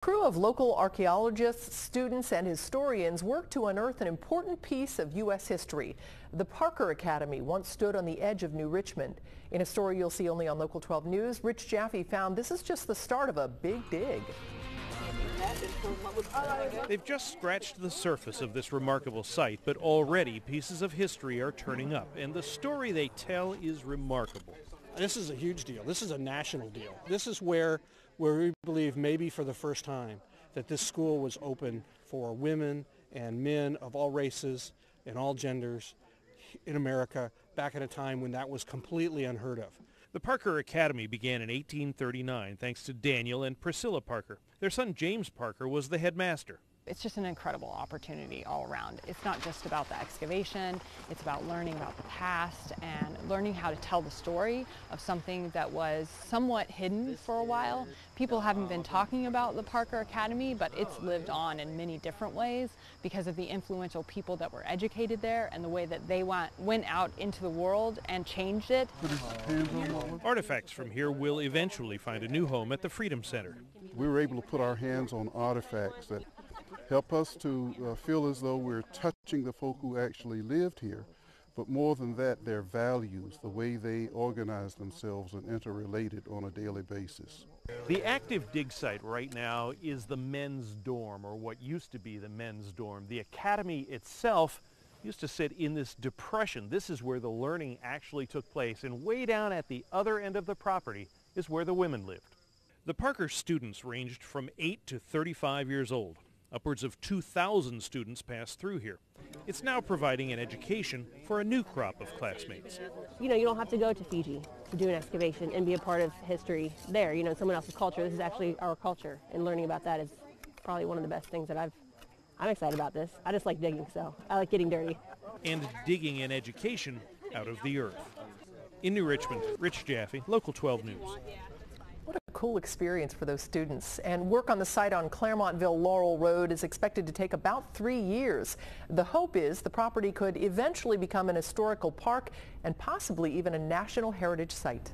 A crew of local archaeologists, students, and historians worked to unearth an important piece of U.S. history. The Parker Academy once stood on the edge of New Richmond. In a story you'll see only on Local 12 News, Rich Jaffe found this is just the start of a big dig. They've just scratched the surface of this remarkable site, but already pieces of history are turning up, and the story they tell is remarkable. This is a huge deal. This is a national deal. This is where we believe maybe for the first time that this school was open for women and men of all races and all genders in America back at a time when that was completely unheard of. The Parker Academy began in 1839 thanks to Daniel and Priscilla Parker. Their son James Parker was the headmaster. It's just an incredible opportunity all around. It's not just about the excavation, it's about learning about the past and learning how to tell the story of something that was somewhat hidden for a while. People haven't been talking about the Parker Academy, but it's lived on in many different ways because of the influential people that were educated there and the way that they went out into the world and changed it. Artifacts from here will eventually find a new home at the Freedom Center. We were able to put our hands on artifacts that help us to feel as though we're touching the folk who actually lived here, but more than that, their values, the way they organize themselves and interrelated on a daily basis. The active dig site right now is the men's dorm, or what used to be the men's dorm. The academy itself used to sit in this depression. This is where the learning actually took place, and way down at the other end of the property is where the women lived. The Parker students ranged from 8 to 35 years old. Upwards of 2,000 students passed through here. It's now providing an education for a new crop of classmates. You don't have to go to Fiji to do an excavation and be a part of history there. Someone else's culture. This is actually our culture, and learning about that is probably one of the best things that I'm excited about this. I just like digging, so I like getting dirty. And digging an education out of the earth. In New Richmond, Rich Jaffe, Local 12 News. What a cool experience for those students. And work on the site on Claremontville-Laurel Road is expected to take about 3 years. The hope is the property could eventually become an historical park and possibly even a National Heritage Site.